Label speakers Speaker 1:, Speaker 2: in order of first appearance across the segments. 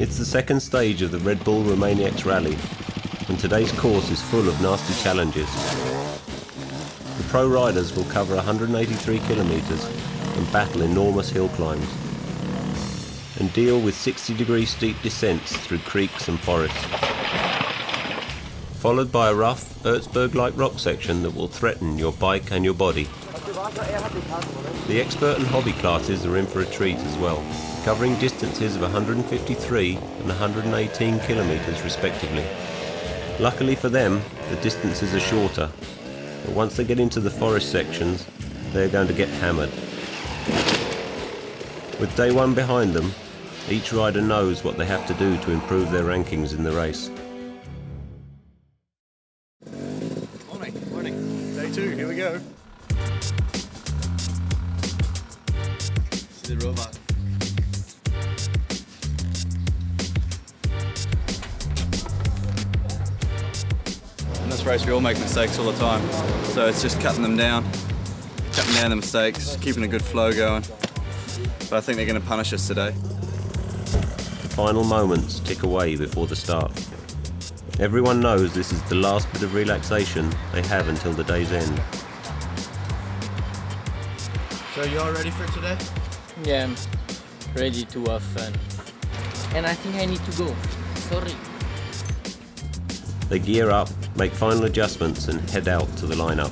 Speaker 1: It's the second stage of the Red Bull Romaniacs rally, and today's course is full of nasty challenges. The pro riders will cover 183 kilometres and battle enormous hill climbs, and deal with 60-degree steep descents through creeks and forests, followed by a rough, Erzberg-like rock section that will threaten your bike and your body. The expert and hobby classes are in for a treat as well, covering distances of 153 and 118 kilometres respectively. Luckily for them, the distances are shorter, but once they get into the forest sections, they're going to get hammered. With day one behind them, each rider knows what they have to do to improve their rankings in the race.
Speaker 2: Morning. Day two, here we go. See the robot. In this race we all make mistakes all the time, so it's just cutting down the mistakes, keeping a good flow going. But I think they're going to punish us today.
Speaker 1: The final moments tick away before the start. Everyone knows this is the last bit of relaxation they have until the day's end.
Speaker 2: So you all ready for today?
Speaker 3: Yeah, I'm ready to have fun. And I think I need to go. Sorry.
Speaker 1: They gear up, make final adjustments and head out to the lineup.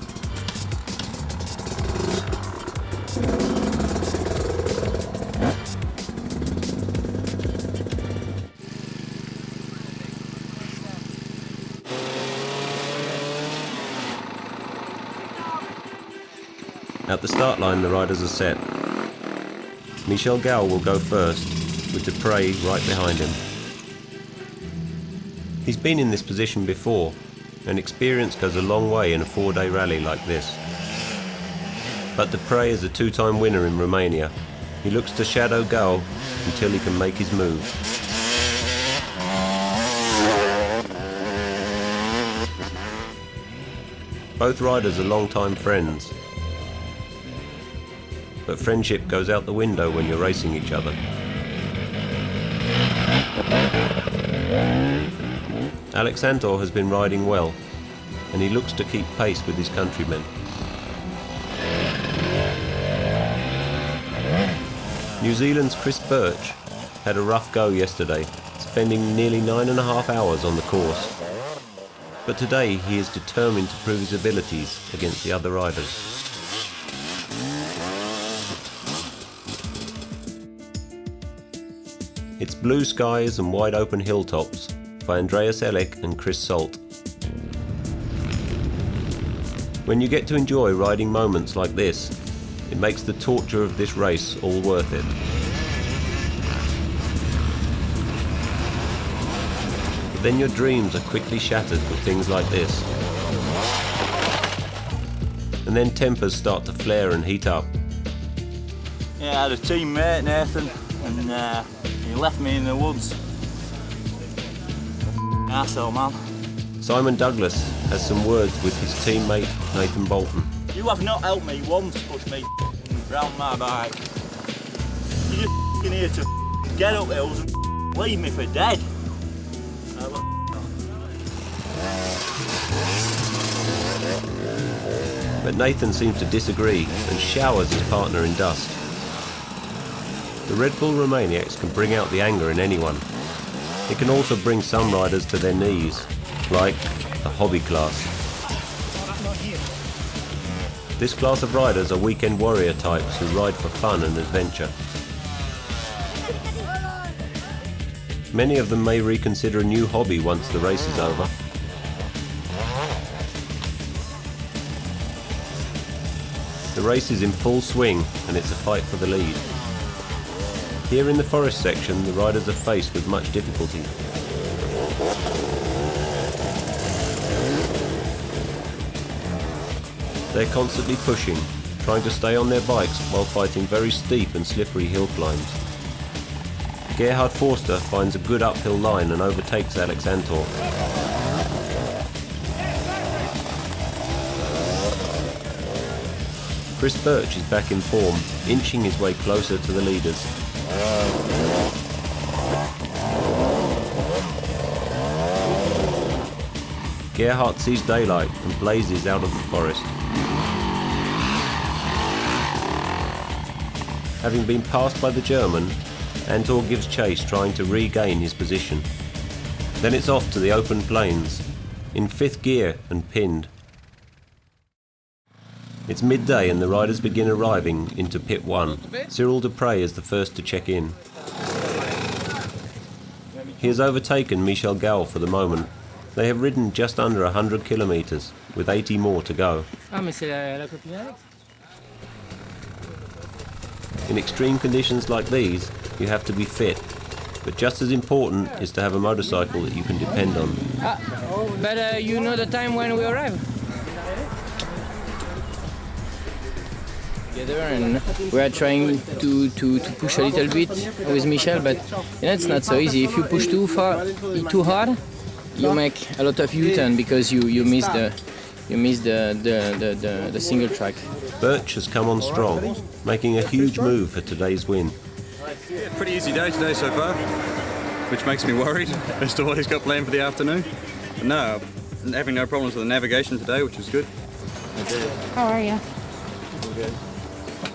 Speaker 1: At the start line, the riders are set. Michel Gau will go first, with Despres right behind him. He's been in this position before, and experience goes a long way in a 4-day rally like this. But Despres is a 2-time winner in Romania. He looks to shadow Gau until he can make his move. Both riders are long-time friends, but friendship goes out the window when you're racing each other. Alexander has been riding well, and he looks to keep pace with his countrymen. New Zealand's Chris Birch had a rough go yesterday, spending nearly 9.5 hours on the course. But today he is determined to prove his abilities against the other riders. It's blue skies and wide open hilltops for Andreas Elek and Chris Salt. When you get to enjoy riding moments like this, it makes the torture of this race all worth it. But then your dreams are quickly shattered with things like this. And then tempers start to flare and heat up.
Speaker 4: Yeah, I had a teammate, Nathan, and he left me in the woods. Arsehole, man.
Speaker 1: Simon Douglas has some words with his teammate Nathan Bolton.
Speaker 4: You have not helped me once push me round my bike. You're just here to get up hills and leave me for dead.
Speaker 1: But Nathan seems to disagree and showers his partner in dust. The Red Bull Romaniacs can bring out the anger in anyone. It can also bring some riders to their knees, like the hobby class. This class of riders are weekend warrior types who ride for fun and adventure. Many of them may reconsider a new hobby once the race is over. The race is in full swing and it's a fight for the lead. Here in the forest section, the riders are faced with much difficulty. They're constantly pushing, trying to stay on their bikes while fighting very steep and slippery hill climbs. Gerhard Forster finds a good uphill line and overtakes Alex Antor. Chris Birch is back in form, inching his way closer to the leaders. Gerhardt sees daylight and blazes out of the forest. Having been passed by the German, Antor gives chase, trying to regain his position. Then it's off to the open plains, in 5th gear and pinned. It's midday and the riders begin arriving into pit 1. Cyril Despres is the first to check in. He has overtaken Michel Gau for the moment. They have ridden just under 100 kilometers, with 80 more to go. In extreme conditions like these, you have to be fit. But just as important is to have a motorcycle that you can depend on.
Speaker 3: But you know the time when we arrive? Together, and we are trying to push a little bit with Michel, but you know, it's not so easy. If you push too hard, you make a lot of U-turn because you miss the single track.
Speaker 1: Birch has come on strong, making a huge move for today's win.
Speaker 2: Yeah, pretty easy day today so far, which makes me worried as to what he's got planned for the afternoon. But no, I'm having no problems with the navigation today, which is good.
Speaker 5: How are you?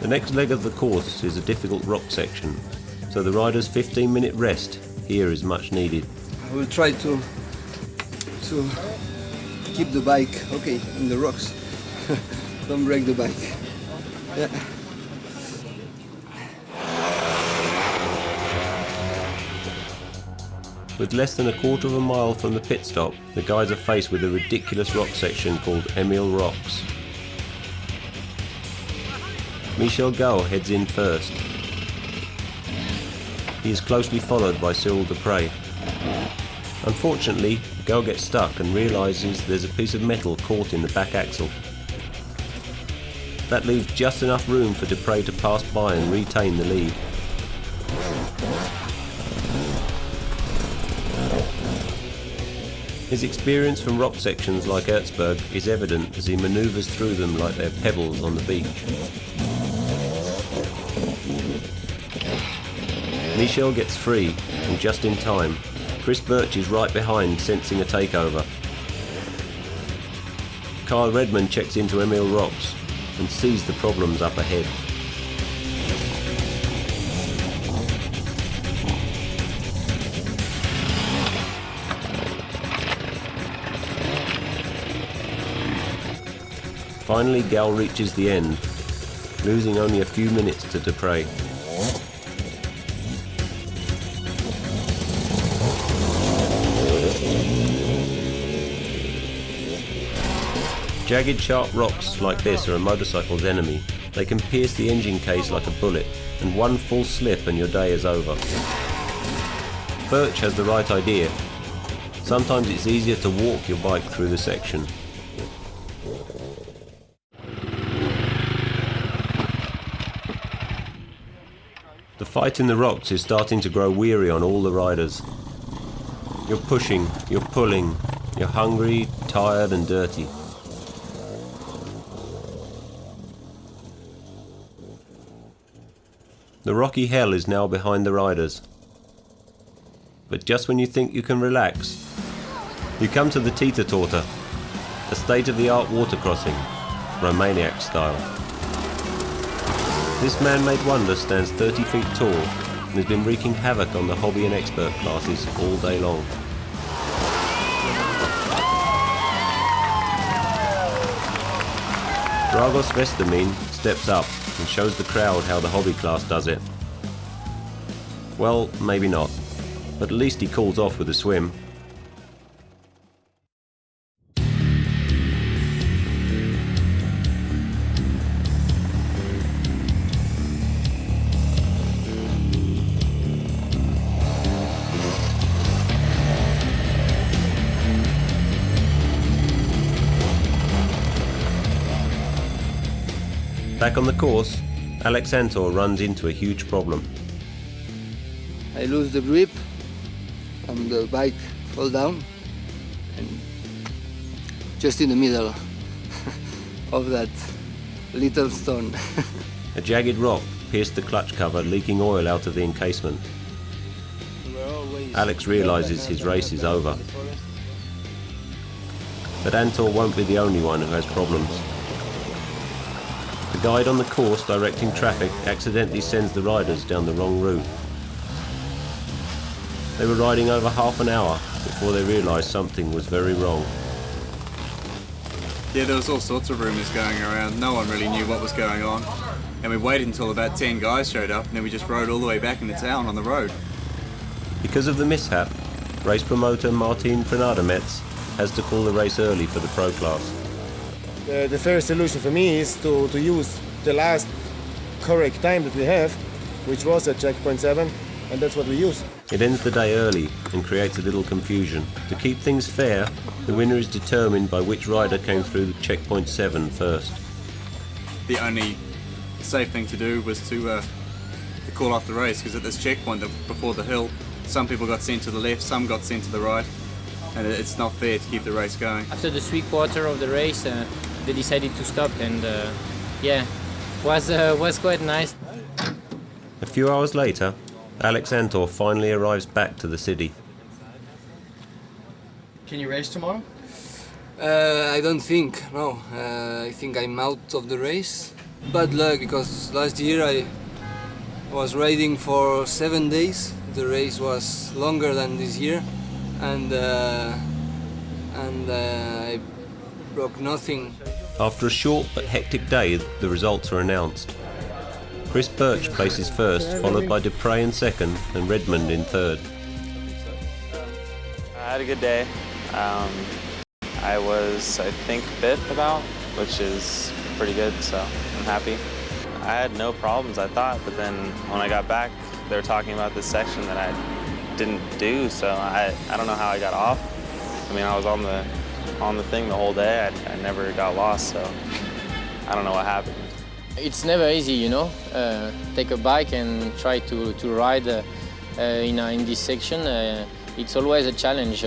Speaker 1: The next leg of the course is a difficult rock section, so the rider's 15-minute rest here is much needed.
Speaker 6: I will try to keep the bike okay in the rocks. Don't break the bike. Yeah.
Speaker 1: With less than a quarter of a mile from the pit stop, the guys are faced with a ridiculous rock section called Emil Rocks. Michel Gau heads in first. He is closely followed by Cyril Despres. Unfortunately, Gau gets stuck and realises there's a piece of metal caught in the back axle. That leaves just enough room for Despres to pass by and retain the lead. His experience from rock sections like Erzberg is evident as he manoeuvres through them like they're pebbles on the beach. Michel gets free, and just in time. Chris Birch is right behind, sensing a takeover. Kyle Redmond checks into Emil Rocks and sees the problems up ahead. Finally, Gau reaches the end, losing only a few minutes to Despres. Jagged, sharp rocks like this are a motorcycle's enemy. They can pierce the engine case like a bullet, and one full slip and your day is over. Birch has the right idea. Sometimes it's easier to walk your bike through the section. The fight in the rocks is starting to grow weary on all the riders. You're pushing, you're pulling, you're hungry, tired and dirty. The rocky hell is now behind the riders. But just when you think you can relax, you come to the Tita Torta, a state-of-the-art water crossing, Romaniac style. This man-made wonder stands 30 feet tall and has been wreaking havoc on the hobby and expert classes all day long. Dragos Vestermin steps up and shows the crowd how the hobby class does it. Well, maybe not, but at least he calls off with a swim. Back on the course, Alex Antor runs into a huge problem.
Speaker 6: I lose the grip and the bike fall down, and just in the middle of that little stone.
Speaker 1: A jagged rock pierced the clutch cover, leaking oil out of the encasement. Alex realizes his race is over. But Antor won't be the only one who has problems. The guide on the course directing traffic accidentally sends the riders down the wrong route. They were riding over half an hour before they realised something was very wrong.
Speaker 2: Yeah, there was all sorts of rumours going around. No one really knew what was going on. And we waited until about 10 guys showed up, and then we just rode all the way back into town on the road.
Speaker 1: Because of the mishap, race promoter Martin Frenadametz has to call the race early for the pro class.
Speaker 7: The first solution for me is to use the last correct time that we have, which was at checkpoint 7, and that's what we use.
Speaker 1: It ends the day early and creates a little confusion. To keep things fair, the winner is determined by which rider came through checkpoint 7 first.
Speaker 2: The only safe thing to do was to call off the race, because at this checkpoint before the hill, some people got sent to the left, some got sent to the right, and it's not fair to keep the race going.
Speaker 3: After the 3/4 of the race, they decided to stop, and yeah, was quite nice.
Speaker 1: A few hours later, Alex Antor finally arrives back to the city.
Speaker 8: Can you race tomorrow?
Speaker 6: I don't think, no. I think I'm out of the race. Bad luck, because last year I was riding for 7 days. The race was longer than this year, and I broke nothing.
Speaker 1: After a short but hectic day, the results are announced. Chris Birch places first, followed by Despres in second and Redmond in third.
Speaker 9: I had a good day. I was, I think, fifth about, which is pretty good, so I'm happy. I had no problems, I thought, but then when I got back, they were talking about this section that I didn't do, so I don't know how I got off. I mean, I was on the thing the whole day. I never got lost, so I don't know what happened.
Speaker 3: It's never easy, you know. Take a bike and try to ride in this section. It's always a challenge.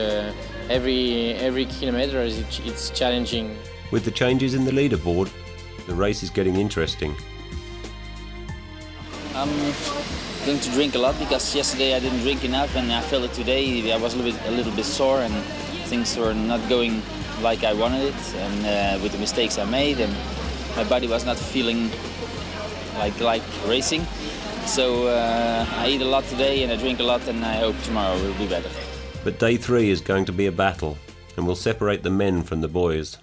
Speaker 3: Every kilometer it's challenging.
Speaker 1: With the changes in the leaderboard, the race is getting interesting.
Speaker 10: I'm going to drink a lot because yesterday I didn't drink enough, and I felt it today. I was a little bit sore, and things were not going like I wanted it, and with the mistakes I made, and my body was not feeling like racing. So I eat a lot today and I drink a lot, and I hope tomorrow will be better.
Speaker 1: But day 3 is going to be a battle and will separate the men from the boys.